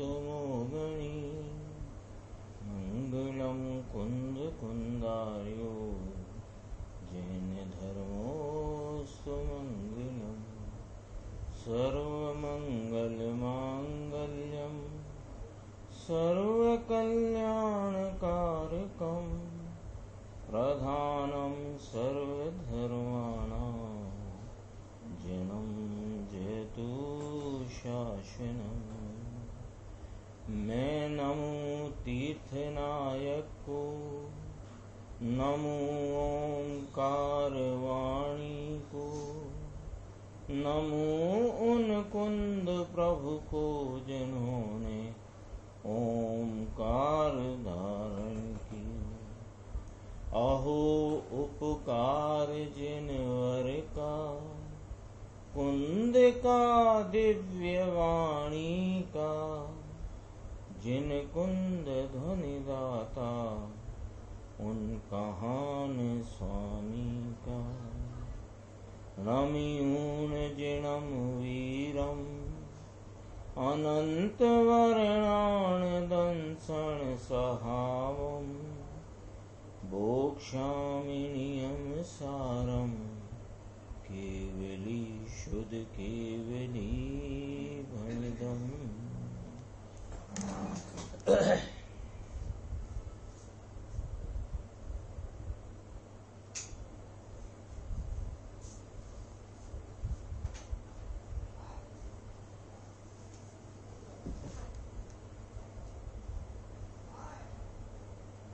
कुसुमोगणी मंगलम कुंद कुंदार्यो जैन धर्मोस्तु मंगलम सर्वमंगल मांगल्यम सर्वकल्याणकारकम प्रधानम सर्वधर्माणां जिनं जयतु शासनम्। मैं नमो तीर्थनायक को, नमो ओंकार वाणी को, नमो उन कुंद प्रभु को जिन्होंने ओंकार धारण की। अहो उपकार जिनवर का, कुंद का दिव्य वाणी का, जिन कुंद ध्वनि दाता उन कहान स्वामी का। रमियून जिणम वीरम अनंत वर्णान दंसन सहावम बोक्षामिनियम सारम केवली शुद्ध केवली भणिदम।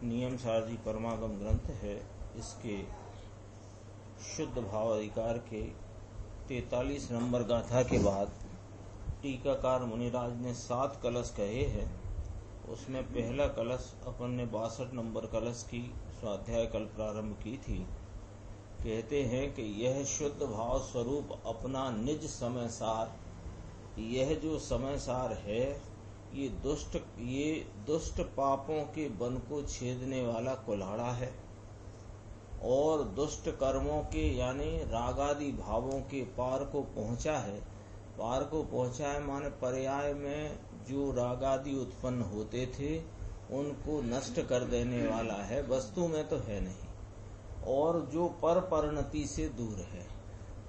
नियम सारजी परमागम ग्रंथ है। इसके शुद्ध भाव अधिकार के 43 नंबर गाथा के बाद टीकाकार मुनिराज ने 7 कलश कहे हैं। उसमें पहला कलश अपन ने 62 नंबर कलश की स्वाध्याय कल प्रारंभ की थी। कहते हैं कि यह शुद्ध भाव स्वरूप अपना निज समय सार, यह जो समय सार है ये दुष्ट पापों के वन को छेदने वाला कुल्हाड़ा है और दुष्ट कर्मों के यानी रागादि भावों के पार को पहुंचा है। पार को पहुंचा है माने पर्याय में जो रागादि उत्पन्न होते थे उनको नष्ट कर देने वाला है, वस्तु में तो है नहीं। और जो पर परिणति से दूर है,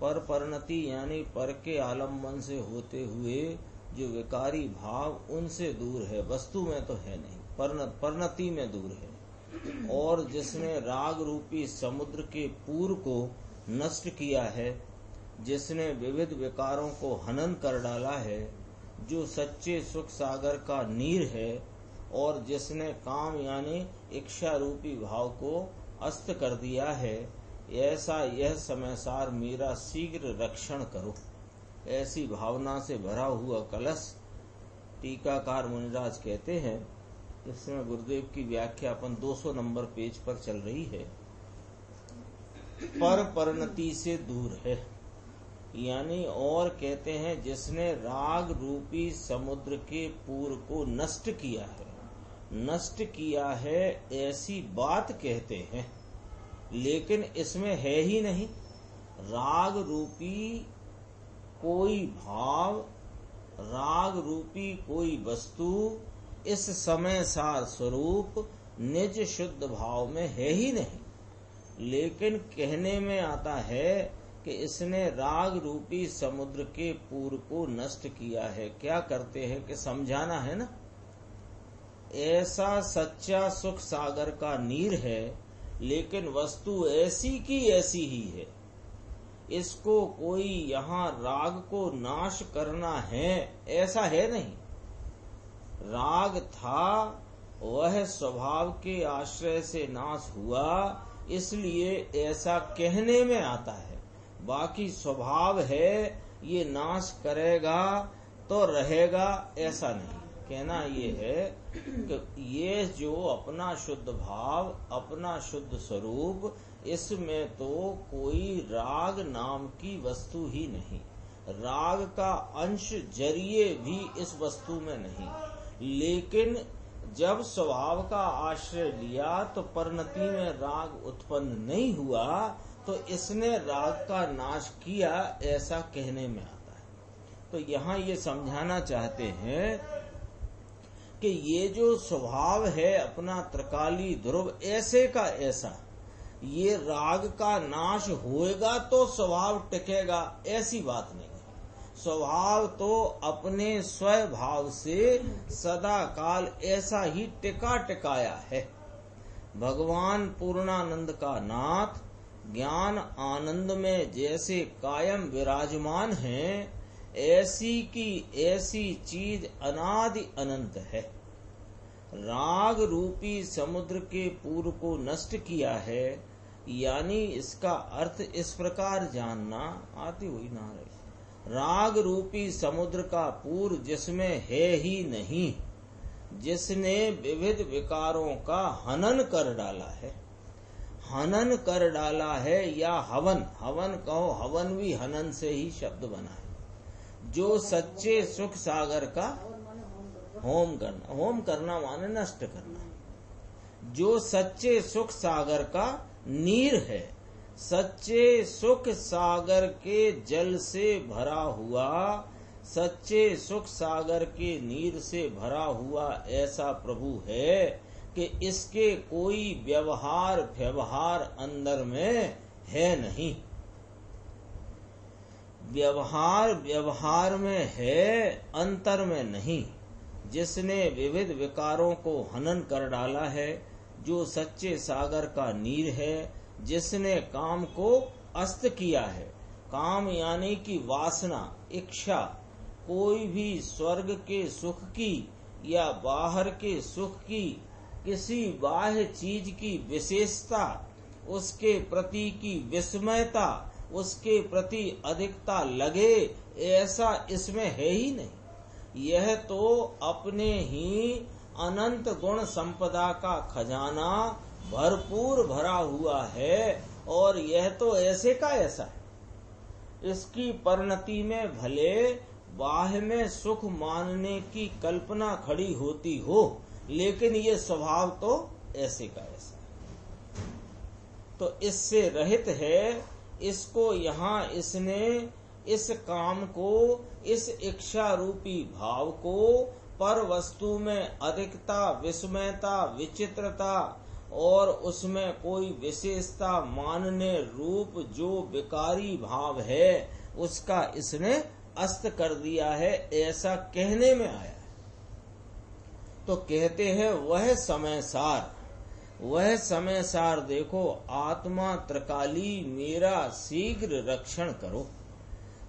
पर परिणति यानी पर के आलम्बन से होते हुए जो विकारी भाव उनसे दूर है, वस्तु में तो है नहीं, परिणति में दूर है। और जिसने राग रूपी समुद्र के पूर को नष्ट किया है, जिसने विविध विकारों को हनन कर डाला है, जो सच्चे सुख सागर का नीर है, और जिसने काम यानी इच्छा रूपी भाव को अस्त कर दिया है, ऐसा यह समय सार मेरा शीघ्र रक्षण करो। ऐसी भावना से भरा हुआ कलश टीकाकार मुनिराज कहते हैं। इसमें गुरुदेव की व्याख्या अपन 200 नंबर पेज पर चल रही है। पर परिणति से दूर है यानी और कहते हैं जिसने राग रूपी समुद्र के पूर को नष्ट किया है ऐसी बात कहते हैं, लेकिन इसमें है ही नहीं। राग रूपी कोई भाव, राग रूपी कोई वस्तु इस समय सार स्वरूप निज शुद्ध भाव में है ही नहीं, लेकिन कहने में आता है कि इसने राग रूपी समुद्र के पूर को नष्ट किया है। क्या करते हैं कि समझाना है ना। ऐसा सच्चा सुख सागर का नीर है, लेकिन वस्तु ऐसी की ऐसी ही है। इसको कोई यहाँ राग को नाश करना है ऐसा है नहीं। राग था वह स्वभाव के आश्रय से नाश हुआ, इसलिए ऐसा कहने में आता है। बाकी स्वभाव है ये नाश करेगा तो रहेगा ऐसा नहीं। कहना ये है कि ये जो अपना शुद्ध भाव, अपना शुद्ध स्वरूप, इसमें तो कोई राग नाम की वस्तु ही नहीं। राग का अंश जरिए भी इस वस्तु में नहीं, लेकिन जब स्वभाव का आश्रय लिया तो परिणति में राग उत्पन्न नहीं हुआ, तो इसने राग का नाश किया ऐसा कहने में आता है। तो यहाँ ये समझाना चाहते हैं कि ये जो स्वभाव है अपना त्रिकाली ध्रुव ऐसे का ऐसा, ये राग का नाश होएगा तो स्वभाव टिकेगा, ऐसी बात नहीं है। स्वभाव तो अपने स्वभाव से सदा काल ऐसा ही टिका टिकाया है। भगवान पूर्णानंद का नाथ ज्ञान आनंद में जैसे कायम विराजमान हैं, ऐसी की ऐसी चीज अनादि अनंत है। राग रूपी समुद्र के पूर को नष्ट किया है, यानी इसका अर्थ इस प्रकार जानना, आती हुई ना रही। राग रूपी समुद्र का पूर जिसमें है ही नहीं, जिसने विविध विकारों का हनन कर डाला है। हनन कर डाला है या हवन, हवन कहो, हवन भी हनन से ही शब्द बना है। जो सच्चे सुख सागर का होम करना, होम करना माने नष्ट करना। जो सच्चे सुख सागर का नीर है, सच्चे सुख सागर के जल से भरा हुआ, सच्चे सुख सागर के नीर से भरा हुआ ऐसा प्रभु है कि इसके कोई व्यवहार अंदर में है नहीं। व्यवहार में है, अंतर में नहीं। जिसने विविध विकारों को हनन कर डाला है, जो सच्चे सागर का नीर है, जिसने काम को अस्त किया है। काम यानी कि वासना, इच्छा, कोई भी स्वर्ग के सुख की या बाहर के सुख की किसी बाह्य चीज की विशेषता, उसके प्रति की विस्मयता, उसके प्रति अधिकता लगे, ऐसा इसमें है ही नहीं। यह तो अपने ही अनंत गुण संपदा का खजाना भरपूर भरा हुआ है, और यह तो ऐसे का ऐसा है। इसकी परिणति में भले बाह्य में सुख मानने की कल्पना खड़ी होती हो, लेकिन ये स्वभाव तो ऐसे का ऐसा है। तो इससे रहित है। इसको यहाँ इसने इस काम को, इस इच्छा रूपी भाव को पर वस्तु में अधिकता, विस्मयता, विचित्रता और उसमें कोई विशेषता मानने रूप जो विकारी भाव है, उसका इसने अस्त कर दिया है, ऐसा कहने में आया है। तो कहते हैं वह समय सार, वह समय सार देखो, आत्मा त्रिकाली मेरा शीघ्र रक्षण करो।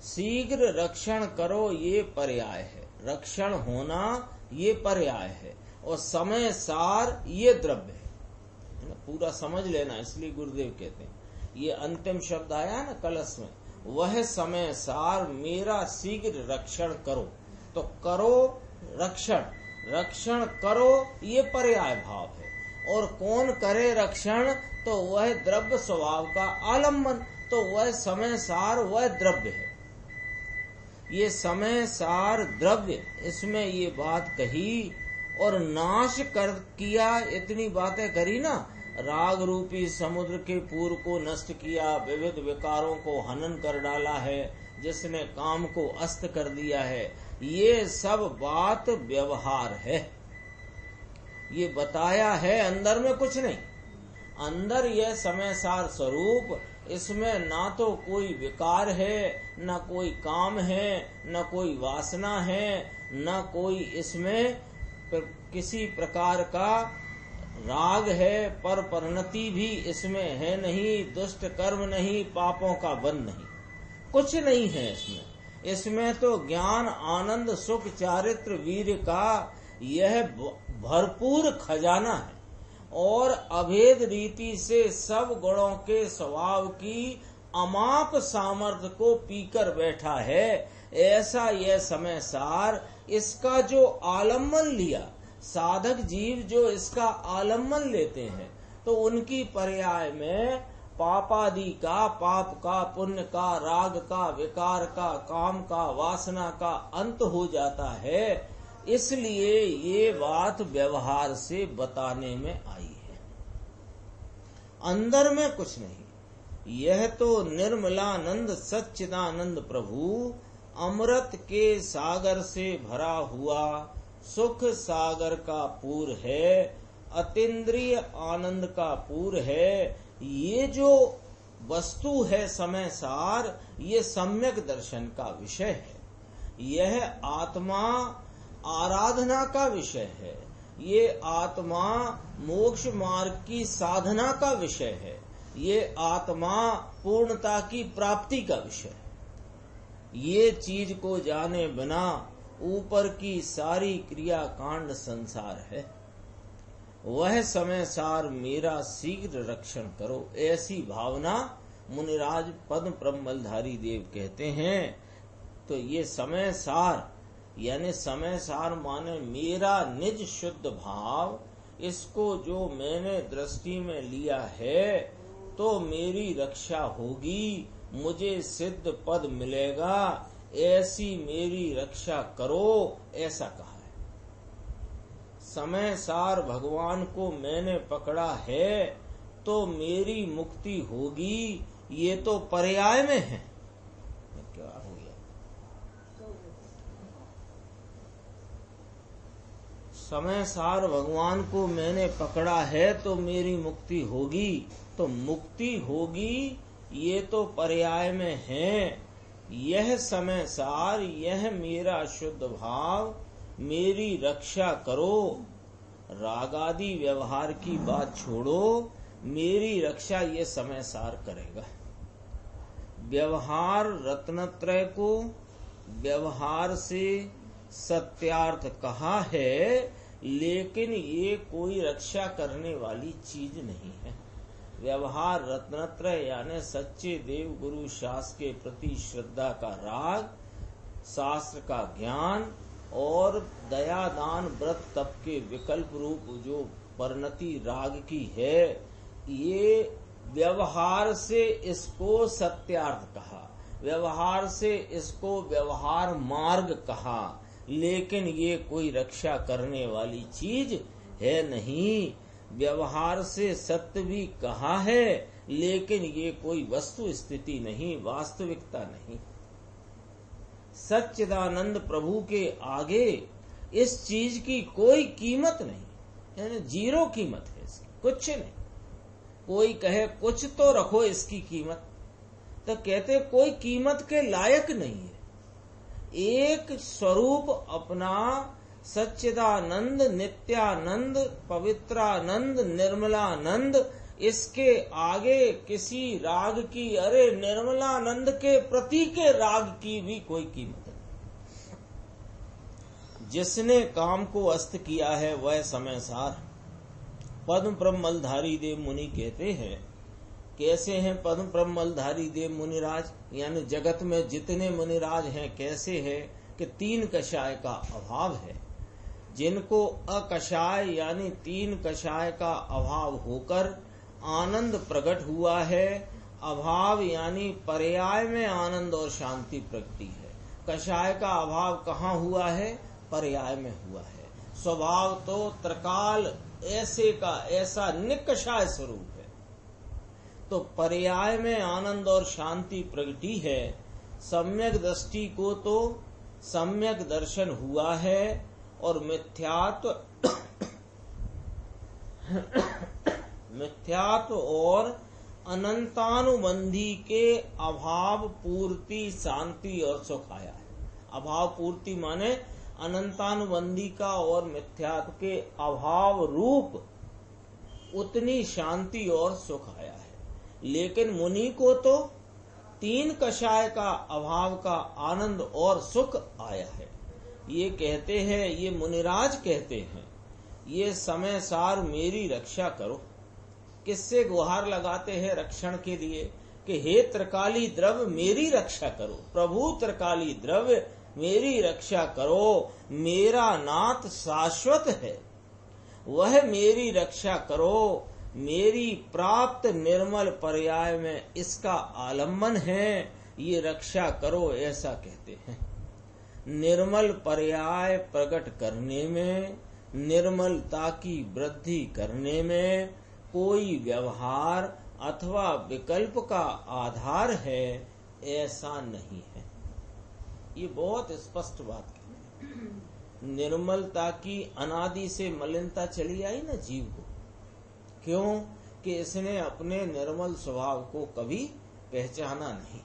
शीघ्र रक्षण करो ये पर्याय है, रक्षण होना ये पर्याय है, और समय सार ये द्रव्य है। पूरा समझ लेना, इसलिए गुरुदेव कहते हैं। ये अंतिम शब्द आया ना कलश में, वह समय सार मेरा शीघ्र रक्षण करो। तो करो रक्षण, रक्षण करो ये पर्याय भाव है। और कौन करे रक्षण? तो वह द्रव्य स्वभाव का आलम्बन, तो वह समय सार वह द्रव्य है। ये समय सार द्रव्य, इसमें ये बात कही और नाश कर किया, इतनी बातें करी ना। राग रूपी समुद्र के पूर को नष्ट किया, विविध विकारों को हनन कर डाला है, जिसने काम को अस्त कर दिया है, ये सब बात व्यवहार है। ये बताया है, अंदर में कुछ नहीं। अंदर यह समय सार स्वरूप, इसमें ना तो कोई विकार है, न कोई काम है, न कोई वासना है, न कोई इसमें किसी प्रकार का राग है, पर परिणति भी इसमें है नहीं, दुष्ट कर्म नहीं, पापों का बंध नहीं, कुछ नहीं है इसमें। इसमें तो ज्ञान आनंद सुख चारित्र वीर का यह भरपूर खजाना है, और अभेद रीति से सब गुणों के स्वभाव की अमाप सामर्थ्य को पीकर बैठा है। ऐसा यह समय सार, इसका जो आलम्बन लिया, साधक जीव जो इसका आलम्बन लेते हैं, तो उनकी पर्याय में पापादि का, पाप का, पुण्य का, राग का, विकार का, काम का, वासना का अंत हो जाता है। इसलिए ये बात व्यवहार से बताने में आई है, अंदर में कुछ नहीं। यह तो निर्मलानंद सच्चिदानंद प्रभु अमृत के सागर से भरा हुआ सुख सागर का पूर है, अतीन्द्रिय आनंद का पूर है। ये जो वस्तु है समय सार, ये सम्यक दर्शन का विषय है। यह आत्मा आराधना का विषय है। ये आत्मा मोक्ष मार्ग की साधना का विषय है। ये आत्मा पूर्णता की प्राप्ति का विषय है। ये चीज को जाने बिना ऊपर की सारी क्रिया कांड संसार है। वह समय सार मेरा शीघ्र रक्षण करो, ऐसी भावना मुनिराज पद्म प्रमलधारी देव कहते हैं। तो ये समय सार यानी समय सार माने मेरा निज शुद्ध भाव, इसको जो मैंने दृष्टि में लिया है तो मेरी रक्षा होगी, मुझे सिद्ध पद मिलेगा, ऐसी मेरी रक्षा करो, ऐसा कहा है। समय सार भगवान को मैंने पकड़ा है तो मेरी मुक्ति होगी, ये तो पर्याय में है। क्या हो गया? समय सार भगवान को मैंने पकड़ा है तो मेरी मुक्ति होगी, तो मुक्ति होगी ये तो पर्याय में है। यह समय सार, यह मेरा शुद्ध भाव, मेरी रक्षा करो। रागादि व्यवहार की बात छोड़ो, मेरी रक्षा ये समय सार करेगा। व्यवहार रत्नत्रय को व्यवहार से सत्यार्थ कहा है, लेकिन ये कोई रक्षा करने वाली चीज नहीं है। व्यवहार रत्नत्रय यानी सच्चे देव गुरु शास्त्र के प्रति श्रद्धा का राग, शास्त्र का ज्ञान और दया दान व्रत तप के विकल्प रूप जो परिणति राग की है, ये व्यवहार से इसको सत्यार्थ कहा, व्यवहार से इसको व्यवहार मार्ग कहा, लेकिन ये कोई रक्षा करने वाली चीज है नहीं। व्यवहार से सत्य भी कहा है, लेकिन ये कोई वस्तु स्थिति नहीं, वास्तविकता नहीं। सच्चिदानंद प्रभु के आगे इस चीज की कोई कीमत नहीं, यानी जीरो कीमत है इसकी, कुछ नहीं। कोई कहे कुछ तो रखो इसकी कीमत, तो कहते कोई कीमत के लायक नहीं है। एक स्वरूप अपना सच्चिदानंद, नित्यानंद, पवित्रानंद, निर्मलानंद, इसके आगे किसी राग की, अरे निर्मलानंद के प्रति के राग की भी कोई कीमत नहीं। जिसने काम को अस्त किया है वह समय सार। पद्म ब्रह्मलधारी देव मुनि कहते हैं, कैसे हैं पद्म ब्रह्मलधारी देव मुनिराज, यानी जगत में जितने मुनिराज हैं कैसे हैं कि तीन कषाय का अभाव है। जिनको अकषाय यानी तीन कषाय का अभाव होकर आनंद प्रकट हुआ है, अभाव यानी पर्याय में आनंद और शांति प्रगति है। कषाय का अभाव कहाँ हुआ है? पर्याय में हुआ है। स्वभाव तो त्रिकाल ऐसे का ऐसा निकषाय स्वरूप है, तो पर्याय में आनंद और शांति प्रगति है। सम्यक दृष्टि को तो सम्यक दर्शन हुआ है और मिथ्यात्व और अनंतानुबंधी के अभाव पूर्ति शांति और सुख आया है। अभाव पूर्ति माने अनंतानुबंधी का और मिथ्यात्व के अभाव रूप उतनी शांति और सुख आया है। लेकिन मुनि को तो तीन कषाय का अभाव का आनंद और सुख आया है। ये कहते हैं, ये मुनिराज कहते हैं, ये समय सार मेरी रक्षा करो। किससे गुहार लगाते हैं रक्षण के लिए कि हे त्रिकाली द्रव्य मेरी रक्षा करो, प्रभु त्रिकाली द्रव्य मेरी रक्षा करो। मेरा नाथ शाश्वत है, वह मेरी रक्षा करो। मेरी प्राप्त निर्मल पर्याय में इसका आलम्बन है, ये रक्षा करो, ऐसा कहते हैं। निर्मल पर्याय प्रकट करने में, निर्मलता की वृद्धि करने में कोई व्यवहार अथवा विकल्प का आधार है, ऐसा नहीं है। ये बहुत स्पष्ट बात है। निर्मलता की अनादि से मलिनता चली आई ना जीव को। क्यों? कि इसने अपने निर्मल स्वभाव को कभी पहचाना नहीं।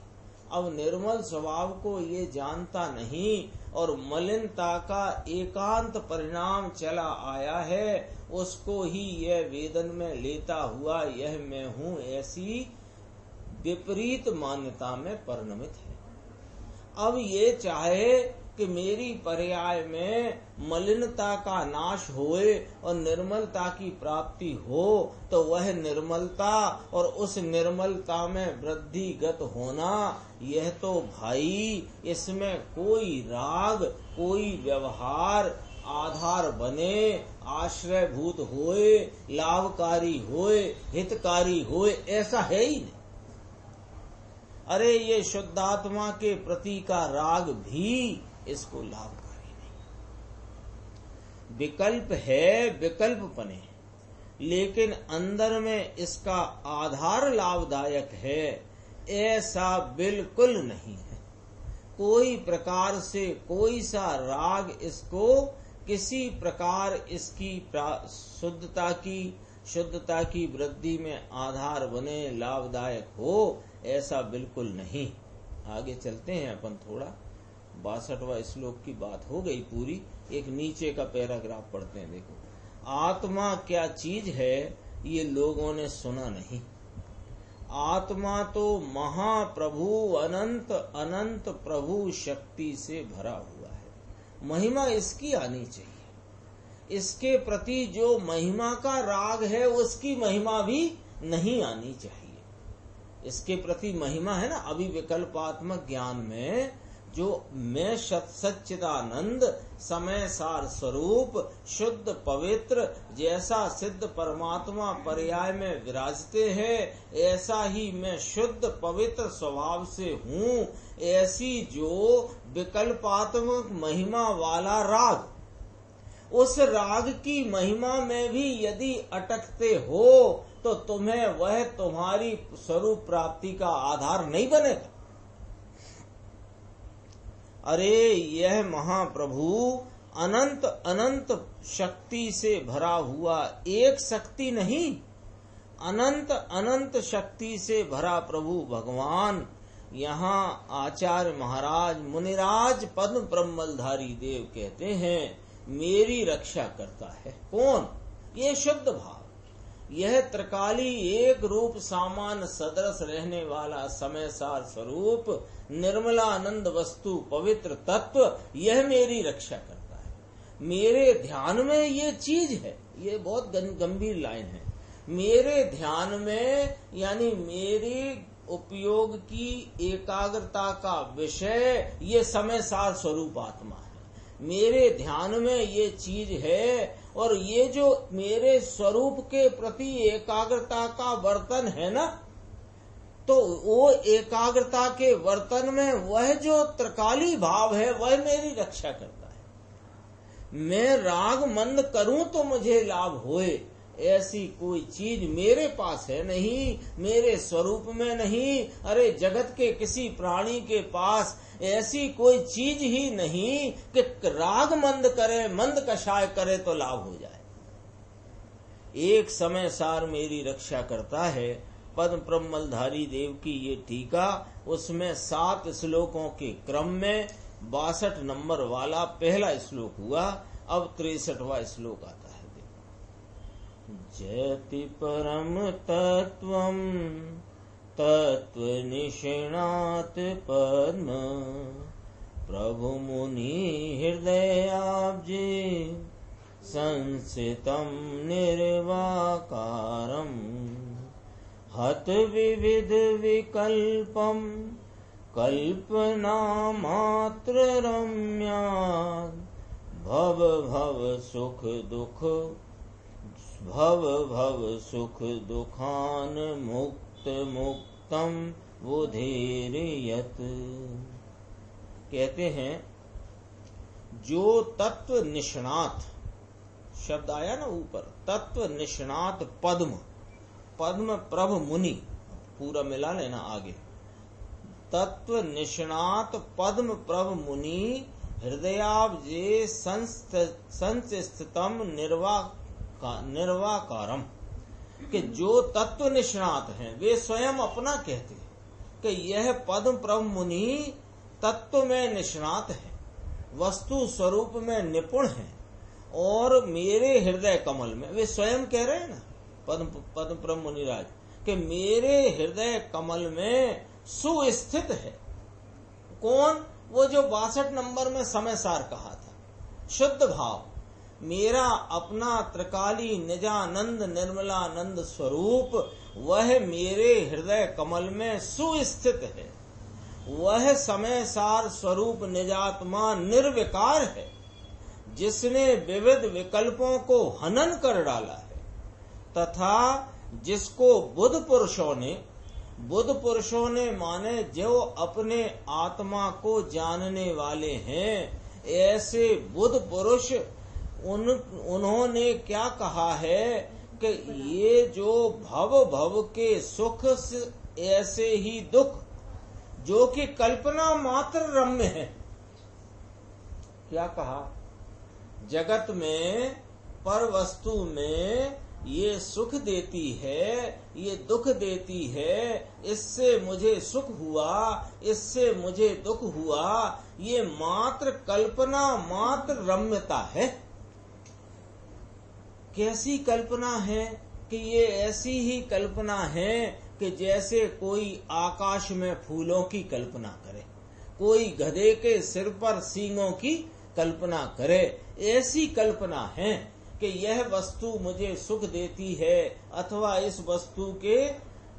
अब निर्मल स्वभाव को ये जानता नहीं और मलिनता का एकांत परिणाम चला आया है, उसको ही यह वेदन में लेता हुआ यह मैं हूँ ऐसी विपरीत मान्यता में परिणमित है। अब ये चाहे कि मेरी पर्याय में मलिनता का नाश होए और निर्मलता की प्राप्ति हो, तो वह निर्मलता और उस निर्मलता में वृद्धिगत होना, यह तो भाई इसमें कोई राग, कोई व्यवहार आधार बने, आश्रयभूत होए, लाभकारी होए, हितकारी होए, ऐसा है ही नहीं। अरे ये शुद्धात्मा के प्रति का राग भी इसको लाभकारी नहीं। विकल्प है, विकल्प बने, लेकिन अंदर में इसका आधार लाभदायक है, ऐसा बिल्कुल नहीं है। कोई प्रकार से कोई सा राग इसको किसी प्रकार इसकी शुद्धता की वृद्धि में आधार बने, लाभदायक हो, ऐसा बिल्कुल नहीं। आगे चलते हैं अपन थोड़ा। 62वां श्लोक की बात हो गई पूरी। एक नीचे का पैराग्राफ पढ़ते हैं। देखो, आत्मा क्या चीज है ये लोगों ने सुना नहीं। आत्मा तो महाप्रभु अनंत अनंत प्रभु शक्ति से भरा हुआ है। महिमा इसकी आनी चाहिए। इसके प्रति जो महिमा का राग है उसकी महिमा भी नहीं आनी चाहिए। इसके प्रति महिमा है ना, अभिविकल्पात्मक ज्ञान में जो मैं सच्चिदानंद समय सार स्वरूप शुद्ध पवित्र जैसा सिद्ध परमात्मा पर्याय में विराजते हैं, ऐसा ही मैं शुद्ध पवित्र स्वभाव से हूँ। ऐसी जो विकल्पात्मक महिमा वाला राग, उस राग की महिमा में भी यदि अटकते हो तो तुम्हें वह तुम्हारी स्वरूप प्राप्ति का आधार नहीं बनेगा। अरे यह महाप्रभु अनंत अनंत शक्ति से भरा हुआ, एक शक्ति नहीं, अनंत अनंत शक्ति से भरा प्रभु भगवान, यहाँ आचार्य महाराज मुनिराज पद्म ब्रह्मलधारी देव कहते हैं मेरी रक्षा करता है। कौन? ये शुद्ध भाव, यह त्रिकाली एक रूप सामान सदृश रहने वाला समय सार स्वरूप निर्मलानंद वस्तु पवित्र तत्व, यह मेरी रक्षा करता है। मेरे ध्यान में ये चीज है। ये बहुत गंभीर लाइन है। मेरे ध्यान में यानी मेरी उपयोग की एकाग्रता का विषय ये समय सार स्वरूप आत्मा है। मेरे ध्यान में ये चीज है और ये जो मेरे स्वरूप के प्रति एकाग्रता का वर्तन है ना, तो वो एकाग्रता के वर्तन में वह जो त्रिकाली भाव है वह मेरी रक्षा करता है। मैं राग मंद करूं तो मुझे लाभ होए, ऐसी कोई चीज मेरे पास है नहीं, मेरे स्वरूप में नहीं। अरे जगत के किसी प्राणी के पास ऐसी कोई चीज ही नहीं कि राग मंद करे, मंद कषाय करे तो लाभ हो जाए। एक समय सार मेरी रक्षा करता है। पद्म ब्रह्मलधारी देव की ये टीका, उसमें 7 श्लोकों के क्रम में 62 नंबर वाला पहला श्लोक हुआ। अब 63वां श्लोक आता है। जयति परम तत्वं तत्वनिषेणात् पद्म प्रभु मुनि हृदयाब्जे संस्थितं निर्वाकारं हत विविध विकल्पं कल्पनामात्र रम्यात् भव भव सुख दुखान मुक्त मुक्तम वोधेरयत। कहते हैं जो तत्व निष्णात शब्द आया ना ऊपर, तत्व निष्णात पद्म प्रभ मुनि, पूरा मिला लेना आगे। तत्व निष्णात पद्म प्रभ मुनि हृदयाब्जे संस्थितम निर्वाकारम, कि जो तत्व निष्णात हैं वे स्वयं अपना कहते हैं कि यह पद्म प्रभ मुनि तत्व में निष्णात है, वस्तु स्वरूप में निपुण है, और मेरे हृदय कमल में, वे स्वयं कह रहे हैं ना पद्म प्रभ मुनिराज, कि मेरे हृदय कमल में सुस्थित है। कौन? वो जो 62 नंबर में समय सार कहा था, शुद्ध भाव, मेरा अपना त्रिकाली निजानंद निर्मलानंद स्वरूप, वह मेरे हृदय कमल में सुस्थित है। वह समय सार स्वरूप निजात्मा निर्विकार है, जिसने विविध विकल्पों को हनन कर डाला है, तथा जिसको बुद्ध पुरुषों ने माने जो अपने आत्मा को जानने वाले हैं, ऐसे बुद्ध पुरुष उन्होंने क्या कहा है कि ये जो भव के सुख ऐसे ही दुख, जो कि कल्पना मात्र रम्य है। क्या कहा? जगत में पर वस्तु में ये सुख देती है, ये दुख देती है, इससे मुझे सुख हुआ, इससे मुझे दुख हुआ, ये मात्र कल्पना मात्र रम्यता है। कैसी कल्पना है? कि ये ऐसी ही कल्पना है कि जैसे कोई आकाश में फूलों की कल्पना करे, कोई गधे के सिर पर सींगों की कल्पना करे, ऐसी कल्पना है कि यह वस्तु मुझे सुख देती है, अथवा इस वस्तु के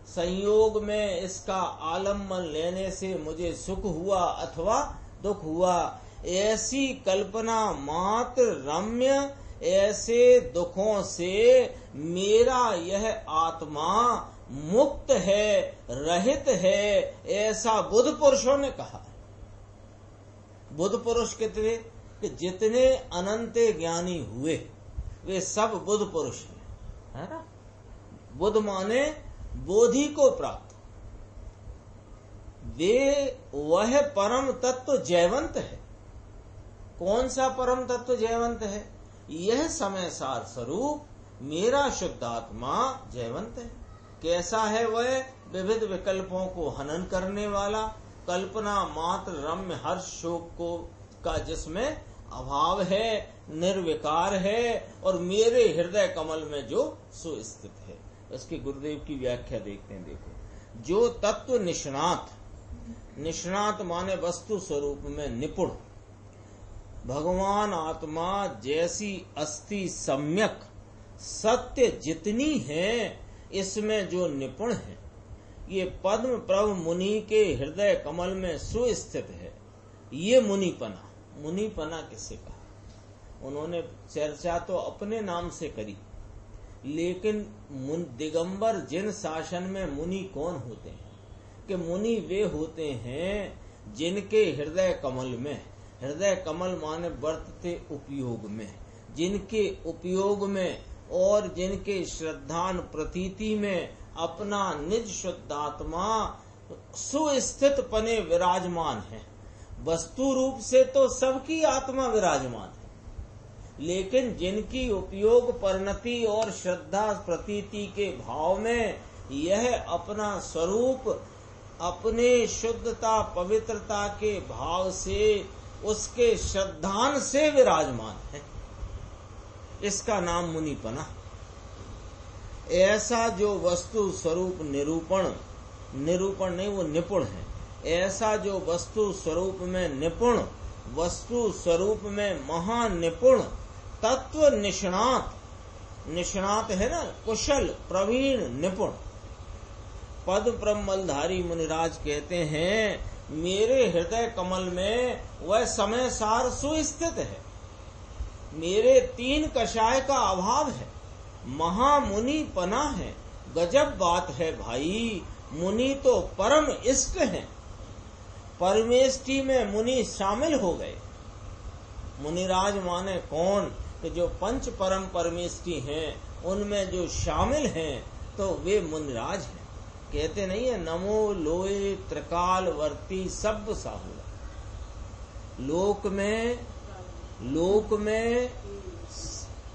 संयोग में इसका आलम्बन लेने से मुझे सुख हुआ अथवा दुख हुआ। ऐसी कल्पना मात्र रम्य, ऐसे दुखों से मेरा यह आत्मा मुक्त है, रहित है, ऐसा बुद्ध पुरुषों ने कहा। बुद्ध पुरुष कितने? कि जितने अनंत ज्ञानी हुए वे सब बुद्ध पुरुष हैं, है ना। बुद्ध माने बोधि को प्राप्त, वे वह परम तत्व जयवंत है। कौन सा परम तत्व जयवंत है? यह समय सार स्वरूप मेरा शुद्ध आत्मा जयवंत है। कैसा है वह? विविध विकल्पों को हनन करने वाला, कल्पना मात्र रम्य हर्ष शोक को का जिसमें अभाव है, निर्विकार है, और मेरे हृदय कमल में जो सुस्थित है। इसके गुरुदेव की व्याख्या देखते हैं। देखो, जो तत्व निष्णात, निष्णात माने वस्तु स्वरूप में निपुण, भगवान आत्मा जैसी अस्थि सम्यक सत्य जितनी है, इसमें जो निपुण है, ये पद्म प्रभ मुनि के हृदय कमल में सुस्थित है। ये मुनिपना, मुनिपना किसे कहा? उन्होंने चर्चा तो अपने नाम से करी, लेकिन दिगंबर जिन शासन में मुनि कौन होते हैं? कि मुनि वे होते हैं जिनके हृदय कमल में, हृदय कमल माने वर्तते उपयोग में, जिनके उपयोग में और जिनके श्रद्धान प्रतीति में अपना निज शुद्धात्मा सुस्थित पने विराजमान है। वस्तु रूप से तो सबकी आत्मा विराजमान है, लेकिन जिनकी उपयोग परिणति और श्रद्धा प्रतीति के भाव में यह अपना स्वरूप अपने शुद्धता पवित्रता के भाव से उसके श्रद्धान से विराजमान है, इसका नाम मुनिपना। ऐसा जो वस्तु स्वरूप निरूपण नहीं, वो निपुण है। ऐसा जो वस्तु स्वरूप में निपुण, वस्तु स्वरूप में महानिपुण, तत्व निष्णात, निष्णात है ना, कुशल प्रवीण निपुण। पद ब्रह्मलधारी मुनिराज कहते हैं, मेरे हृदय कमल में वह समय सार सुस्थित है। मेरे 3 कषाय का अभाव है, महामुनि पना है। गजब बात है भाई, मुनि तो परम इष्ट हैं। परमेष्टि में मुनि शामिल हो गए। मुनिराज माने कौन? कि जो 5 परम परमेष्टि हैं उनमें जो शामिल हैं तो वे मुनिराज हैं। कहते नहीं है, नमो लोए त्रिकाल वर्ती सब साहुला। लोक में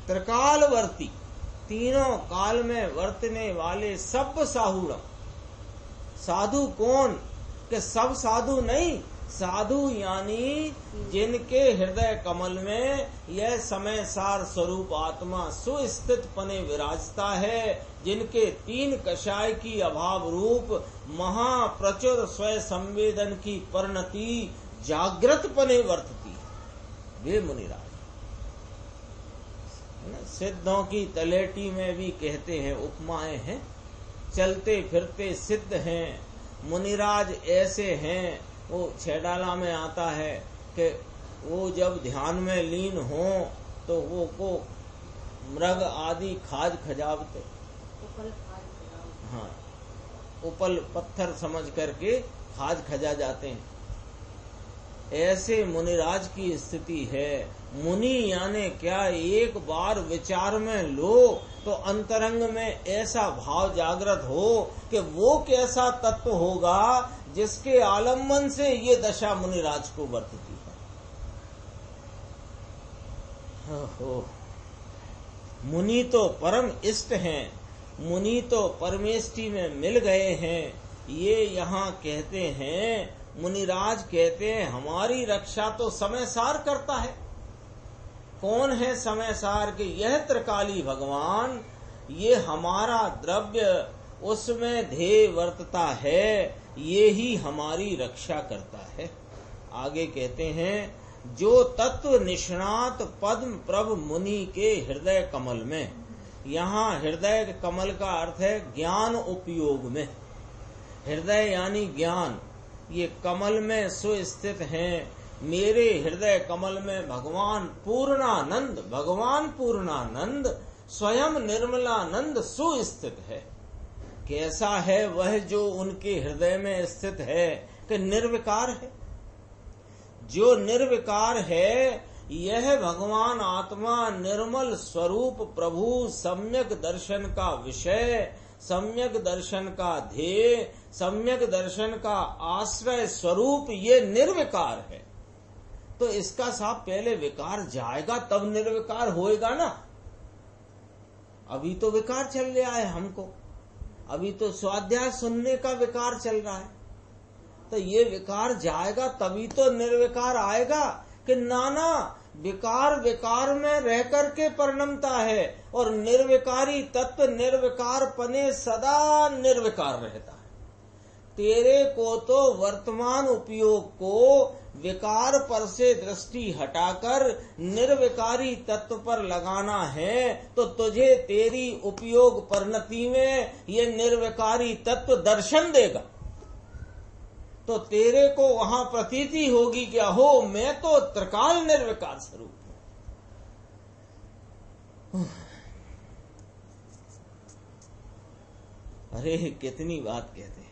त्रिकालवर्ती, तीनों काल में वर्तने वाले सब साहुणम। साधु कौन? कि सब साधु नहीं, साधु यानी जिनके हृदय कमल में यह समय सार स्वरूप आत्मा सुस्थित पने विराजता है, जिनके तीन कषाय की अभाव रूप महाप्रचुर स्वय संवेदन की परिणति जागृत पने वर्तती, वे मुनिराज। सिद्धों की तलेटी में भी कहते हैं, उपमाएं हैं, चलते फिरते सिद्ध हैं, मुनिराज ऐसे हैं। वो छेडाला में आता है कि वो जब ध्यान में लीन हो तो वो को मृग आदि खाज खजावते, हाँ, उपल पत्थर समझ करके खाज खजा जाते हैं। ऐसे मुनिराज की स्थिति है। मुनि यानी क्या? एक बार विचार में लो तो अंतरंग में ऐसा भाव जागृत हो कि वो कैसा तत्व होगा जिसके आलम्बन से ये दशा मुनिराज को वर्तती है। मुनि तो परम इष्ट हैं, मुनि तो परमेष्टि में मिल गए हैं। ये यहाँ कहते हैं, मुनिराज कहते हैं हमारी रक्षा तो समय सार करता है। कौन है समय सार? के यह त्रिकाली भगवान, ये हमारा द्रव्य उसमें ध्येय वर्तता है, ये ही हमारी रक्षा करता है। आगे कहते हैं, जो तत्व निष्णात पद्म प्रभ मुनि के हृदय कमल में, यहाँ हृदय कमल का अर्थ है ज्ञान उपयोग में। हृदय यानी ज्ञान, ये कमल में सुस्थित हैं। मेरे हृदय कमल में भगवान पूर्णानंद स्वयं निर्मलानंद सुस्थित है। कैसा है वह जो उनके हृदय में स्थित है? कि निर्विकार है। जो निर्विकार है, यह भगवान आत्मा निर्मल स्वरूप प्रभु सम्यक दर्शन का विषय, सम्यक दर्शन का ध्येय, सम्यक दर्शन का आश्रय स्वरूप, ये निर्विकार है। तो इसका साथ पहले विकार जाएगा तब निर्विकार होएगा ना। अभी तो विकार चल रहा है हमको, अभी तो स्वाध्याय सुनने का विकार चल रहा है। तो ये विकार जाएगा तभी तो निर्विकार आएगा। कि नाना विकार में रह करके परिणमता है, और निर्विकारी तत्व निर्विकार पने सदा निर्विकार रहता है। तेरे को तो वर्तमान उपयोग को विकार पर से दृष्टि हटाकर निर्विकारी तत्व पर लगाना है, तो तुझे तेरी उपयोग परिणति में ये निर्विकारी तत्व दर्शन देगा। तो तेरे को वहां प्रतीति होगी कि अहो मैं तो त्रिकाल निर्विकार स्वरूप हूं। अरे कितनी बात कहते हैं।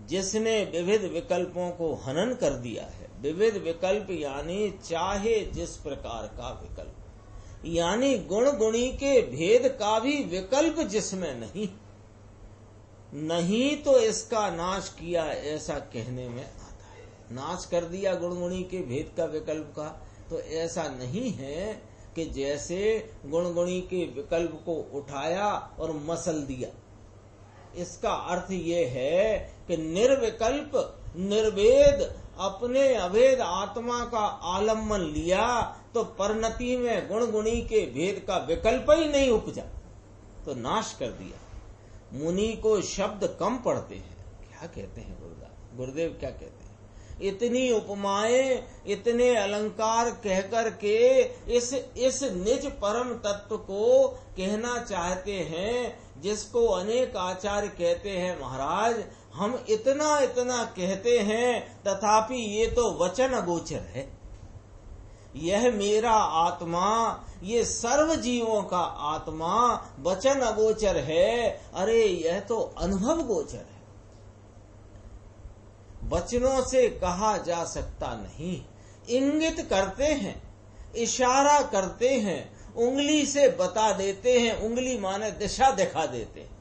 जिसने विविध विकल्पों को हनन कर दिया है, विविध विकल्प यानी चाहे जिस प्रकार का विकल्प, यानी गुण गुणी के भेद का भी विकल्प जिसमें नहीं तो इसका नाश किया, ऐसा कहने में आता है। नाश कर दिया गुण गुणी के भेद का विकल्प का, तो ऐसा नहीं है कि जैसे गुण गुणी के विकल्प को उठाया और मसल दिया। इसका अर्थ ये है कि निर्विकल्प निर्वेद अपने अभेद आत्मा का आलम्बन लिया तो परिणति में गुण गुणी के भेद का विकल्प ही नहीं उपजा, तो नाश कर दिया। मुनि को शब्द कम पढ़ते हैं। क्या कहते हैं गुरुदेव क्या कहते हैं? इतनी उपमाएं, इतने अलंकार कहकर के इस निज परम तत्व को कहना चाहते हैं, जिसको अनेक आचार्य कहते हैं महाराज हम इतना इतना कहते हैं तथापि ये तो वचन अगोचर है। यह मेरा आत्मा, ये सर्व जीवों का आत्मा वचन अगोचर है। अरे यह तो अनुभव गोचर है, वचनों से कहा जा सकता नहीं। इंगित करते हैं, इशारा करते हैं, उंगली से बता देते हैं। उंगली माने दिशा दिखा देते हैं।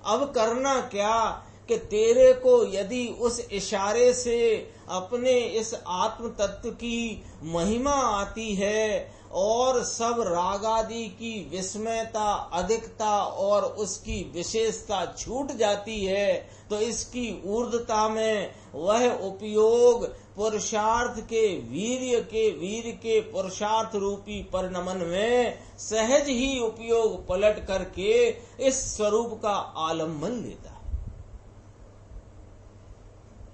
अब करना क्या कि तेरे को यदि उस इशारे से अपने इस आत्म तत्व की महिमा आती है और सब रागादि की विस्मयता, अधिकता और उसकी विशेषता छूट जाती है, तो इसकी ऊर्ध्वता में वह उपयोग पुरुषार्थ के वीर के पुरुषार्थ रूपी परिणमन में सहज ही उपयोग पलट करके इस स्वरूप का आलम्बन लेता है।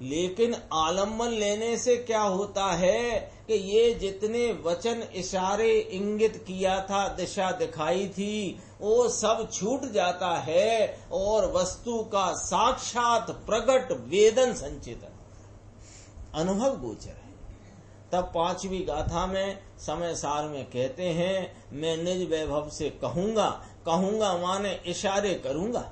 लेकिन आलम्बन लेने से क्या होता है कि ये जितने वचन, इशारे, इंगित किया था, दिशा दिखाई थी, वो सब छूट जाता है और वस्तु का साक्षात प्रकट वेदन संचित अनुभव गोचर है। तब 5वीं गाथा में समय सार में कहते हैं, मैं निज वैभव से कहूंगा माने इशारे करूंगा।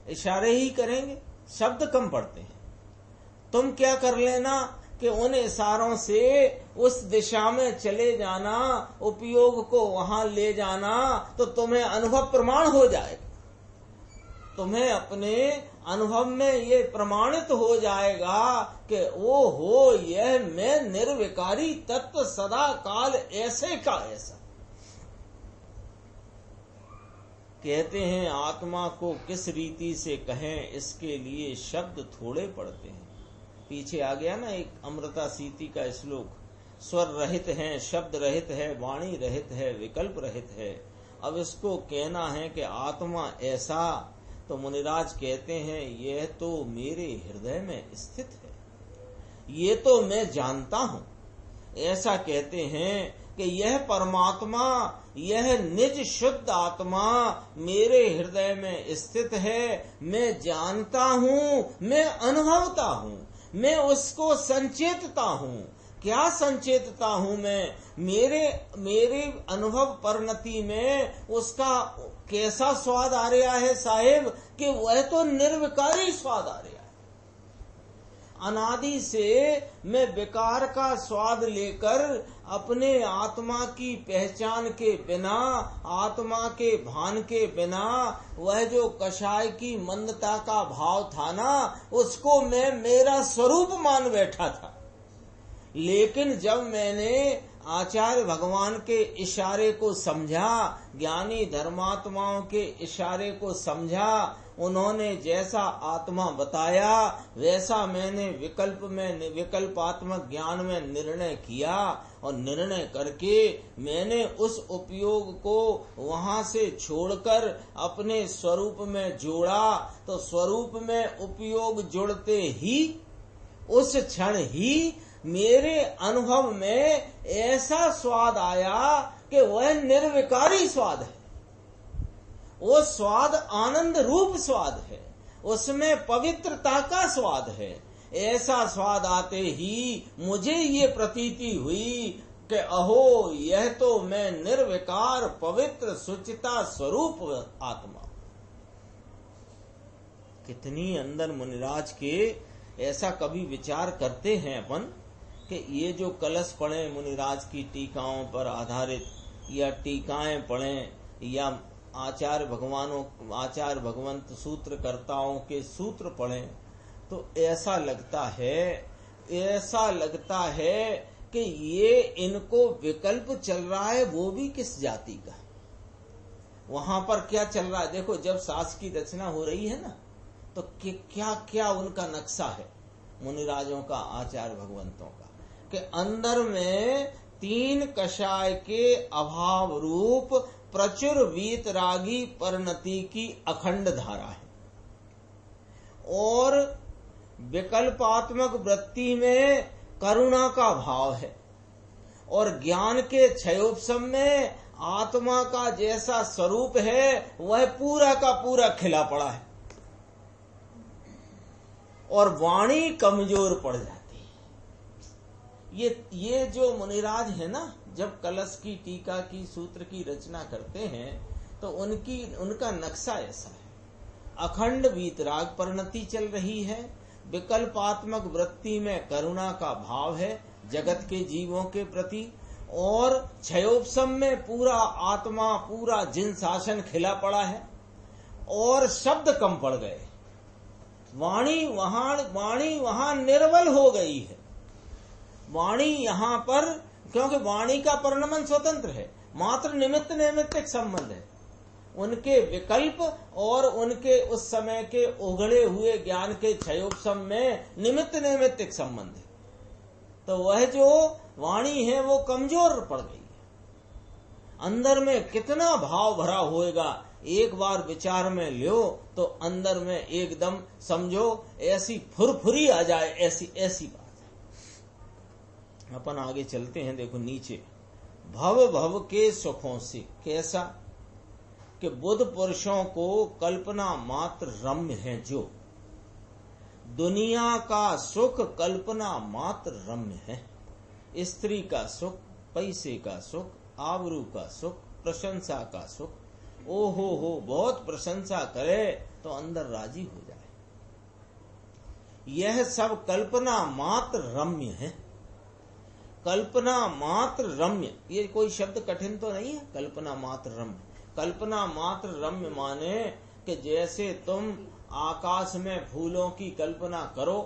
इशारे ही करेंगे, शब्द कम पड़ते हैं। तुम क्या कर लेना कि उन इशारों से उस दिशा में चले जाना, उपयोग को वहां ले जाना, तो तुम्हें अनुभव प्रमाण हो जाएगा। तुम्हें अपने अनुभव में ये प्रमाणित हो जाएगा कि ओ हो, यह मैं निर्विकारी तत्व सदा काल ऐसे का ऐसा। कहते हैं आत्मा को किस रीति से कहें, इसके लिए शब्द थोड़े पड़ते हैं। पीछे आ गया ना एक अमृता सीति का श्लोक, स्वर रहित है, शब्द रहित है, वाणी रहित है, विकल्प रहित है। अब इसको कहना है कि आत्मा ऐसा, तो मुनिराज कहते हैं यह तो मेरे हृदय में स्थित है, ये तो मैं जानता हूं। ऐसा कहते हैं कि यह परमात्मा, यह निज शुद्ध आत्मा मेरे हृदय में स्थित है। मैं जानता हूं, मैं अनुभवता हूं, मैं उसको संचेतता हूं। क्या संचेतता हूं मैं? मेरे अनुभव परिणति में उसका कैसा स्वाद आ रहा है साहेब, कि वह तो निर्विकारी स्वाद आ रहा है। अनादि से मैं विकार का स्वाद लेकर अपने आत्मा की पहचान के बिना, आत्मा के भान के बिना, वह जो कषाय की मंदता का भाव था ना, उसको मैं मेरा स्वरूप मान बैठा था। लेकिन जब मैंने आचार्य भगवान के इशारे को समझा, ज्ञानी धर्मात्माओं के इशारे को समझा, उन्होंने जैसा आत्मा बताया वैसा मैंने विकल्पात्मक ज्ञान में निर्णय किया, और निर्णय करके मैंने उस उपयोग को वहां से छोड़कर अपने स्वरूप में जोड़ा। तो स्वरूप में उपयोग जुड़ते ही उस क्षण ही मेरे अनुभव में ऐसा स्वाद आया कि वह निर्विकारी स्वाद है। वो स्वाद आनंद रूप स्वाद है, उसमें पवित्रता का स्वाद है। ऐसा स्वाद आते ही मुझे ये प्रतीति हुई कि अहो, यह तो मैं निर्विकार पवित्र सुचिता स्वरूप आत्मा। कितनी अंदर मुनिराज के ऐसा कभी विचार करते हैं अपन कि ये जो कलश पढ़े मुनिराज की टीकाओं पर आधारित, या टीकाएं पढ़ें, या आचार्य भगवंत सूत्रकर्ताओं के सूत्र पढ़ें, तो ऐसा लगता है कि ये इनको विकल्प चल रहा है, वो भी किस जाति का। वहां पर क्या चल रहा है देखो, जब शास्त्र की रचना हो रही है ना, तो क्या क्या उनका नक्शा है मुनिराजों का, आचार्य भगवंतों का, कि अंदर में 3 कषाय के अभाव रूप प्रचुर वीतरागी परिणति की अखंड धारा है, और विकल्पात्मक वृत्ति में करुणा का भाव है, और ज्ञान के क्षयोपशम में आत्मा का जैसा स्वरूप है वह पूरा का पूरा खिला पड़ा है, और वाणी कमजोर पड़ जाती है। ये जो मुनिराज है ना, जब कलश की टीका की सूत्र की रचना करते हैं तो उनका नक्शा ऐसा है। अखंड वीतराग परिणति चल रही है, विकल्पात्मक वृत्ति में करुणा का भाव है जगत के जीवों के प्रति, और क्षयोपशम में पूरा आत्मा, पूरा जिन शासन खिला पड़ा है, और शब्द कम पड़ गए। वाणी वहां निर्बल हो गई है। वाणी यहाँ पर, क्योंकि वाणी का परिणमन स्वतंत्र है, मात्र निमित्त नैमित्तिक संबंध है। उनके विकल्प और उनके उस समय के उगड़े हुए ज्ञान के क्षयोपशम में निमित्त नैमित्तिक संबंध है। तो वह जो वाणी है वो कमजोर पड़ गई है। अंदर में कितना भाव भरा होएगा, एक बार विचार में लो तो अंदर में एकदम समझो ऐसी फुरफुरी आ जाए, ऐसी बात है। अपन आगे चलते हैं। देखो नीचे, भव भव के सुखों से, कैसा कि बुद्ध पुरुषों को कल्पना मात्र रम्य है। जो दुनिया का सुख कल्पना मात्र रम्य है। स्त्री का सुख, पैसे का सुख, आबरू का सुख, प्रशंसा का सुख, ओहो हो बहुत प्रशंसा करे तो अंदर राजी हो जाए, यह सब कल्पना मात्र रम्य है। कल्पना मात्र रम्य, ये कोई शब्द कठिन तो नहीं है। कल्पना मात्र रम्य, कल्पना मात्र रम्य माने कि जैसे तुम आकाश में फूलों की कल्पना करो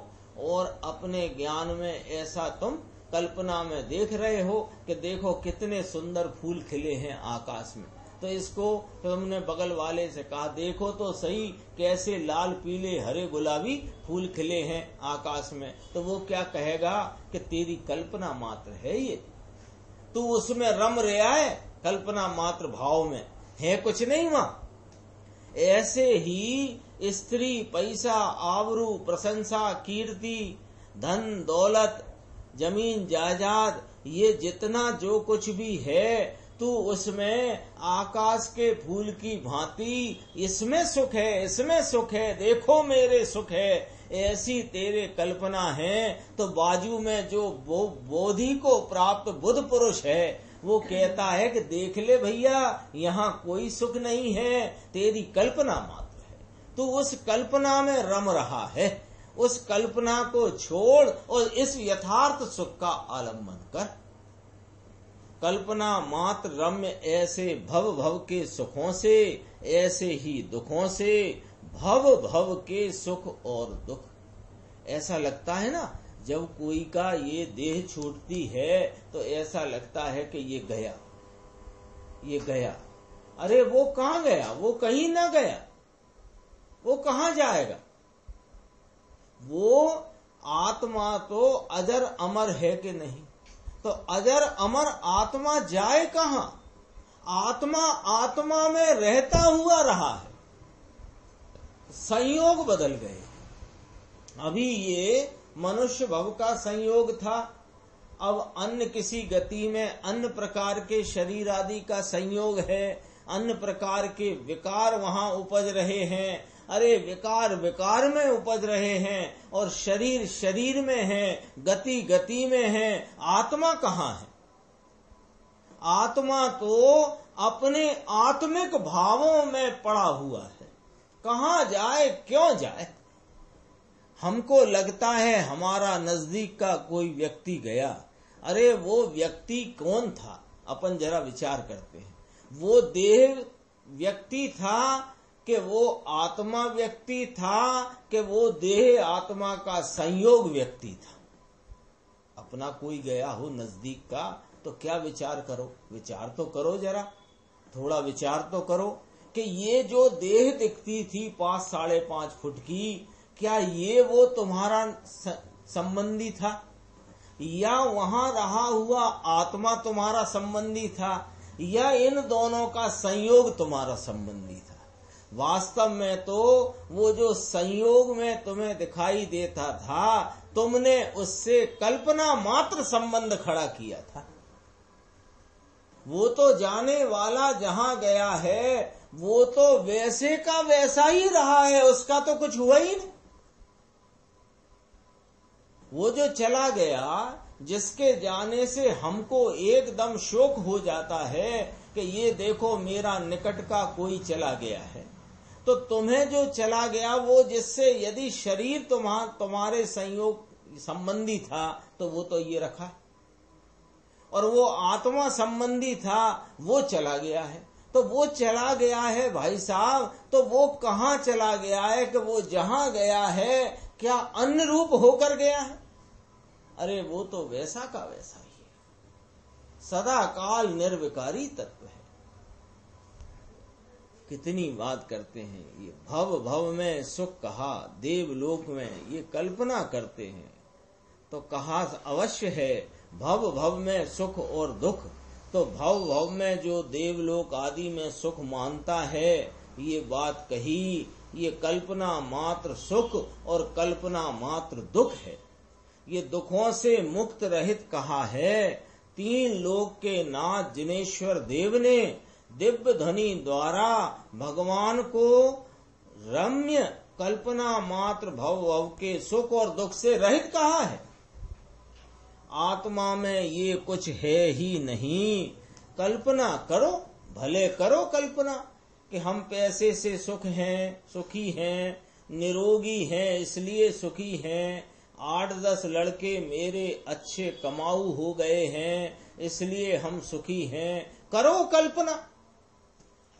और अपने ज्ञान में ऐसा तुम कल्पना में देख रहे हो कि देखो कितने सुंदर फूल खिले हैं आकाश में, तो इसको तुमने बगल वाले से कहा देखो तो सही कैसे लाल पीले हरे गुलाबी फूल खिले हैं आकाश में, तो वो क्या कहेगा कि तेरी कल्पना मात्र है, ये तू उसमें रम रहा है, कल्पना मात्र भाव में है, कुछ नहीं वहां। ऐसे ही स्त्री, पैसा, आबरू, प्रशंसा, कीर्ति, धन दौलत, जमीन जायदाद, ये जितना जो कुछ भी है तू उसमें आकाश के फूल की भांति इसमें सुख है, इसमें सुख है, देखो मेरे सुख है, ऐसी तेरे कल्पना है। तो बाजू में जो बोधि को प्राप्त बुद्ध पुरुष है वो कहता है कि देख ले भैया, यहाँ कोई सुख नहीं है, तेरी कल्पना मात्र है, तू उस कल्पना में रम रहा है, उस कल्पना को छोड़ और इस यथार्थ सुख का आलम्बन कर। कल्पना मात्र रम्य ऐसे भव भव के सुखों से, ऐसे ही दुखों से, भव भव के सुख और दुख। ऐसा लगता है ना, जब कोई का ये देह छूटती है तो ऐसा लगता है कि ये गया, ये गया। अरे वो कहाँ गया, वो कहीं ना गया, वो कहाँ जाएगा। वो आत्मा तो अजर अमर है कि नहीं, तो अजर अमर आत्मा जाए कहाँ। आत्मा आत्मा में रहता हुआ रहा है, संयोग बदल गए। अभी ये मनुष्य भव का संयोग था, अब अन्य किसी गति में अन्य प्रकार के शरीर आदि का संयोग है, अन्य प्रकार के विकार वहां उपज रहे हैं। अरे विकार विकार में उपज रहे हैं और शरीर शरीर में है, गति गति में है, आत्मा कहाँ है। आत्मा तो अपने आत्मिक भावों में पड़ा हुआ है, कहाँ जाए क्यों जाए। हमको लगता है हमारा नजदीक का कोई व्यक्ति गया, अरे वो व्यक्ति कौन था, अपन जरा विचार करते हैं। वो देह व्यक्ति था कि वो आत्मा व्यक्ति था कि वो देह आत्मा का संयोग व्यक्ति था। अपना कोई गया हो नजदीक का तो क्या विचार करो, विचार तो करो, जरा थोड़ा विचार तो करो कि ये जो देह दिखती थी 5-5.5 फुट की, क्या ये वो तुम्हारा संबंधी था, या वहां रहा हुआ आत्मा तुम्हारा संबंधी था, या इन दोनों का संयोग तुम्हारा संबंधी था। वास्तव में तो वो जो संयोग में तुम्हें दिखाई देता था, तुमने उससे कल्पना मात्र संबंध खड़ा किया था। वो तो जाने वाला जहां गया है वो तो वैसे का वैसा ही रहा है, उसका तो कुछ हुआ ही नहीं। वो जो चला गया, जिसके जाने से हमको एकदम शोक हो जाता है कि ये देखो मेरा निकट का कोई चला गया है, तो तुम्हें जो चला गया वो जिससे यदि शरीर तुम्हारे संयोग संबंधी था तो वो तो ये रखा, और वो आत्मा संबंधी था वो चला गया है, तो वो चला गया है भाई साहब, तो वो कहाँ चला गया है कि वो जहां गया है क्या अन्य रूप होकर गया है? अरे वो तो वैसा का वैसा ही है, सदा काल निर्विकारी तत्व है। कितनी बात करते हैं, ये भव भव में सुख कहा, देवलोक में ये कल्पना करते हैं तो कहा अवश्य है भव भव में सुख और दुख। तो भव भव में जो देवलोक आदि में सुख मानता है, ये बात कही, ये कल्पना मात्र सुख और कल्पना मात्र दुख है। ये दुखों से मुक्त रहित कहा है। 3 लोक के नाथ जिनेश्वर देव ने दिव्य ध्वनि द्वारा भगवान को रम्य कल्पना मात्र भव भव के सुख और दुख से रहित कहा है। आत्मा में ये कुछ है ही नहीं। कल्पना करो, भले करो कल्पना कि हम पैसे से सुखी हैं, निरोगी हैं इसलिए सुखी हैं, 8-10 लड़के मेरे अच्छे कमाऊ हो गए हैं इसलिए हम सुखी हैं। करो कल्पना,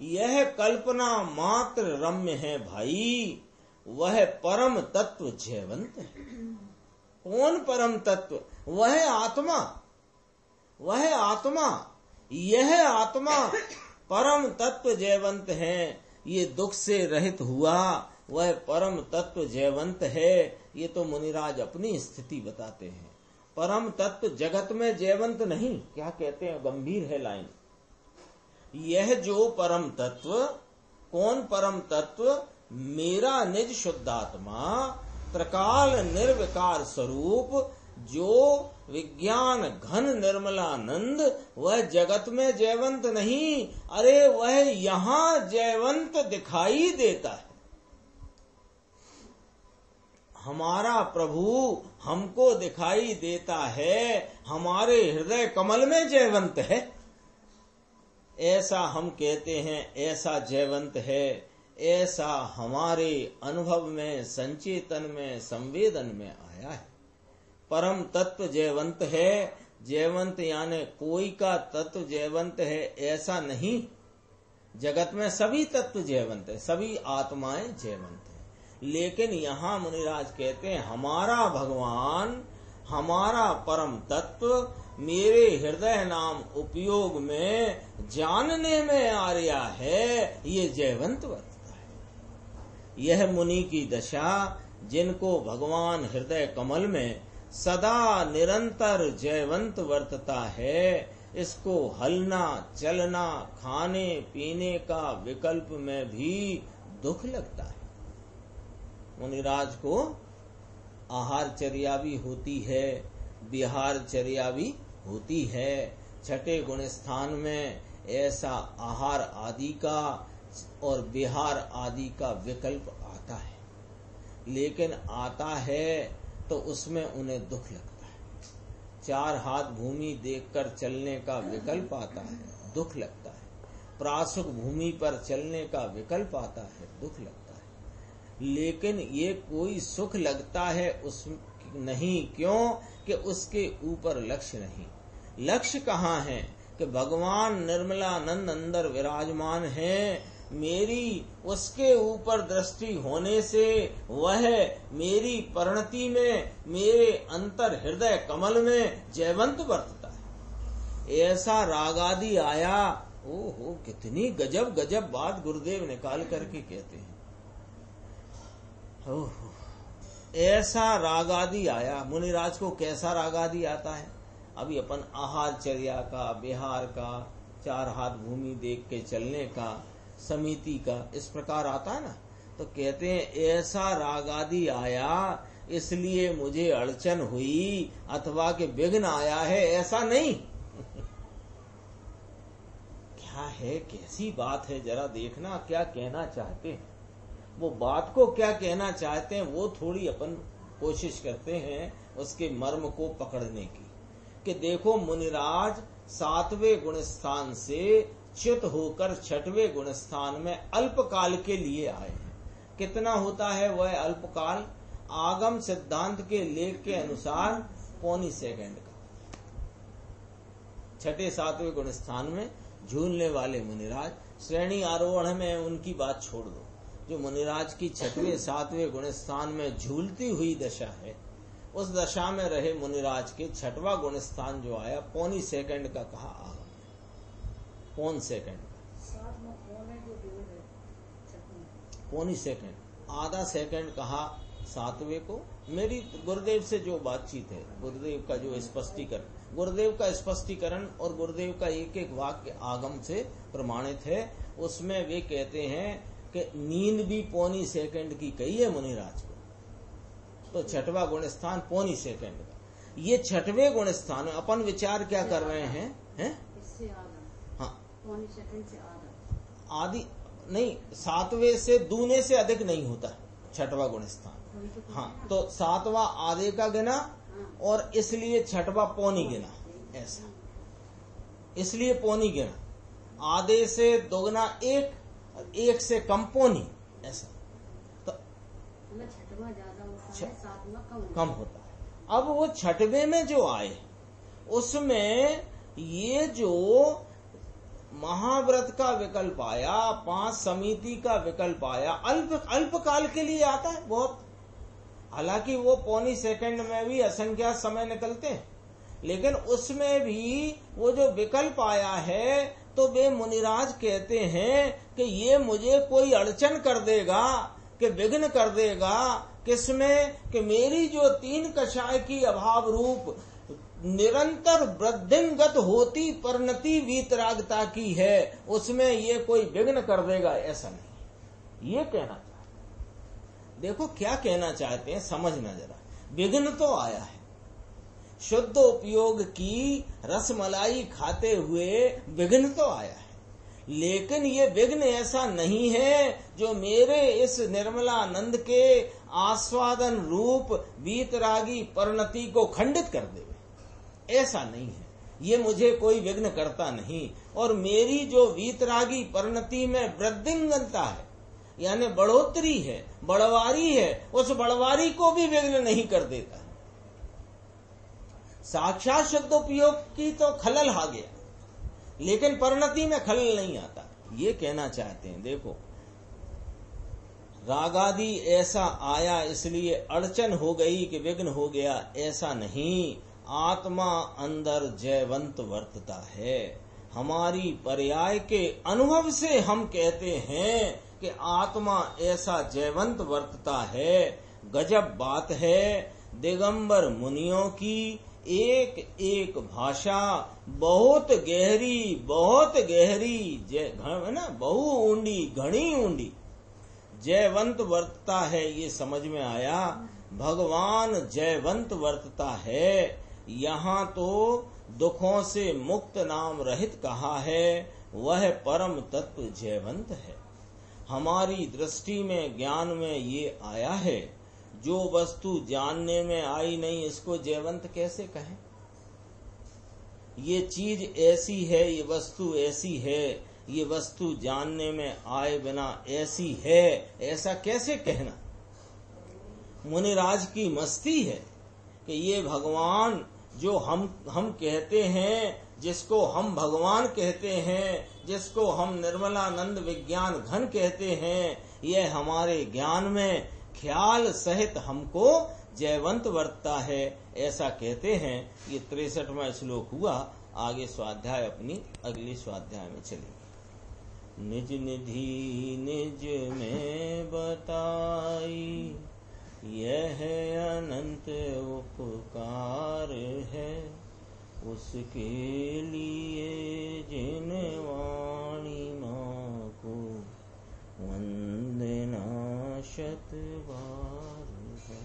यह कल्पना मात्र रम्य है भाई, वह परम तत्व जयवंत है। कौन परम तत्व? वह आत्मा, वह आत्मा, यह आत्मा परम तत्व जयवंत है। ये दुख से रहित हुआ, वह परम तत्व जयवंत है। ये तो मुनिराज अपनी स्थिति बताते हैं। परम तत्व जगत में जयवंत नहीं, क्या कहते हैं, गंभीर है लाइन। यह जो परम तत्व, कौन परम तत्व? मेरा निज शुद्धात्मा त्रिकाल निर्विकार स्वरूप, जो विज्ञान घन निर्मलानंद, वह जगत में जयवंत नहीं, अरे वह यहाँ जयवंत दिखाई देता है। हमारा प्रभु हमको दिखाई देता है, हमारे हृदय कमल में जयवंत है। ऐसा हम कहते हैं, ऐसा जयवंत है, ऐसा हमारे अनुभव में, संचेतन में, संवेदन में आया है। परम तत्व जयवंत है। जयवंत यानी कोई का तत्व जयवंत है ऐसा नहीं। जगत में सभी तत्व जयवंत है, सभी आत्माएं जयवंत है। लेकिन यहाँ मुनिराज कहते हैं हमारा भगवान, हमारा परम तत्व मेरे हृदय नाम उपयोग में जानने में आ रहा है, ये जयवंत वर्तता है। यह मुनि की दशा, जिनको भगवान हृदय कमल में सदा निरंतर जयवंत वर्तता है, इसको हलना चलना खाने पीने का विकल्प में भी दुख लगता है। मुनिराज को आहारचर्या भी होती है, विहारचर्या भी होती है। छठे गुण स्थान में ऐसा आहार आदि का और विहार आदि का विकल्प आता है, लेकिन आता है तो उसमें उन्हें दुख लगता है। 4 हाथ भूमि देखकर चलने का विकल्प आता है, दुख लगता है। प्रासुक भूमि पर चलने का विकल्प आता है, दुख लगता है। लेकिन ये कोई सुख लगता है उस नहीं, क्यों कि उसके ऊपर लक्ष्य नहीं। लक्ष्य कहाँ है कि भगवान निर्मलानंद अंदर विराजमान है, मेरी उसके ऊपर दृष्टि होने से वह मेरी परिणति में, मेरे अंतर हृदय कमल में जयवंत वर्तता है। ऐसा राग आदि आया। ओहो, कितनी गजब गजब बात गुरुदेव निकाल करके कहते हैं। ओहो, ऐसा राग आदि आया। मुनिराज को कैसा राग आदि आता है? अभी अपन आहारचर्या का, विहार का, 4 हाथ भूमि देख के चलने का, समिति का, इस प्रकार आता है ना। तो कहते हैं ऐसा राग आदि आया इसलिए मुझे अड़चन हुई अथवा कि विघ्न आया है, ऐसा नहीं। क्या है, कैसी बात है, जरा देखना क्या कहना चाहते हैं। वो बात को क्या कहना चाहते हैं वो थोड़ी अपन कोशिश करते हैं उसके मर्म को पकड़ने की। कि देखो मुनिराज 7वें गुण स्थान से च्युत होकर 6वें गुण स्थान में अल्पकाल के लिए आए हैं। कितना होता है वह अल्पकाल? आगम सिद्धांत के लेख के अनुसार 0.25 सेकंड का। 6, 7वें गुण स्थान में झूलने वाले मुनिराज श्रेणी आरोहण में उनकी बात छोड़ दो। जो मुनिराज की 6वें 7वें गुण स्थान में झूलती हुई दशा है, उस दशा में रहे मुनिराज के 6वां गुण स्थान जो आया, पौनी सेकंड का कहा आगम, पौन सेकंड, पौनी सेकंड, आधा सेकंड कहा 7वें को। मेरी गुरुदेव से जो बातचीत है, गुरुदेव का जो स्पष्टीकरण, गुरुदेव का स्पष्टीकरण और गुरुदेव का एक एक वाक्य आगम से प्रमाणित है। उसमें वे कहते हैं कि नींद भी पौनी सेकंड की कही है मुनिराज को, तो 6वां गुण स्थान पौनी सेकंड का। ये 6वें गुण स्थान में अपन विचार क्या कर रहे हैं, इससे आधा, हाँ पौनी सेकंड से आधा, आदि नहीं, 7वें से दूने से अधिक नहीं होता 6वां गुण स्थान। हाँ, तो 7वां आधे का गिना और इसलिए 6वां पौनी गिना, ऐसा इसलिए पौनी गिना। आधे से दोगुना 1, 1 से कम पौनी, ऐसा। तो 6वां ज्यादा होता है, 7वां कम होता है। अब वो 6वें में जो आए, उसमें ये जो महाव्रत का विकल्प आया, 5 समिति का विकल्प आया, अल्प काल के लिए आता है बहुत। हालांकि वो पौनी सेकंड में भी असंख्यात समय निकलते हैं, लेकिन उसमें भी वो जो विकल्प आया है, तो वे मुनिराज कहते हैं कि ये मुझे कोई अड़चन कर देगा, कि विघ्न कर देगा, किसमें कि मेरी जो 3 कषाय की अभाव रूप निरंतर वृद्धिंगत होती परिणति वीतरागता की है, उसमें ये कोई विघ्न कर देगा, ऐसा नहीं। ये कहना चाहते, देखो क्या कहना चाहते हैं, समझना जरा। विघ्न तो आया है, शुद्ध उपयोग की रसमलाई खाते हुए विघ्न तो आया है, लेकिन ये विघ्न ऐसा नहीं है जो मेरे इस निर्मलानंद के आस्वादन रूप वीतरागी परिणति को खंडित कर देवे, ऐसा नहीं है। ये मुझे कोई विघ्न करता नहीं। और मेरी जो वीतरागी परिणति में वृद्धिंगता है, यानी बढ़ोतरी है, बढ़वारी है, उस बढ़वारी को भी विघ्न नहीं कर देता है। साक्षात शुद्ध उपयोग की तो खलल आ गया, लेकिन परिणति में खलल नहीं आता। ये कहना चाहते हैं, देखो रागादि ऐसा आया इसलिए अड़चन हो गई कि विघ्न हो गया, ऐसा नहीं। आत्मा अंदर जयवंत वर्तता है। हमारी पर्याय के अनुभव से हम कहते हैं कि आत्मा ऐसा जयवंत वर्तता है। गजब बात है। दिगंबर मुनियों की एक एक भाषा बहुत गहरी है ना, बहु ऊंडी, घनी ऊंडी, जयवंत वर्तता है, ये समझ में आया। भगवान जयवंत वर्तता है। यहाँ तो दुखों से मुक्त नाम रहित कहा है, वह परम तत्व जयवंत है। हमारी दृष्टि में ज्ञान में ये आया है, जो वस्तु जानने में आई नहीं इसको जयवंत कैसे कहें। ये चीज ऐसी है, ये वस्तु ऐसी है, ये वस्तु जानने में आए बिना ऐसी है, ऐसा कैसे कहना। मुनिराज की मस्ती है कि ये भगवान जो हम कहते हैं, जिसको हम भगवान कहते हैं, जिसको हम निर्मलानंद विज्ञान घन कहते हैं, यह हमारे ज्ञान में ख्याल सहित हमको जयवंत वर्तता है, ऐसा कहते हैं। ये 63वां श्लोक हुआ। आगे स्वाध्याय अपनी अगली स्वाध्याय में चलेगी। निज निधि निज में बताई, यह अनंत उपकार है, उसके लिए जिन वाणी माँ को वंदना शत बार है।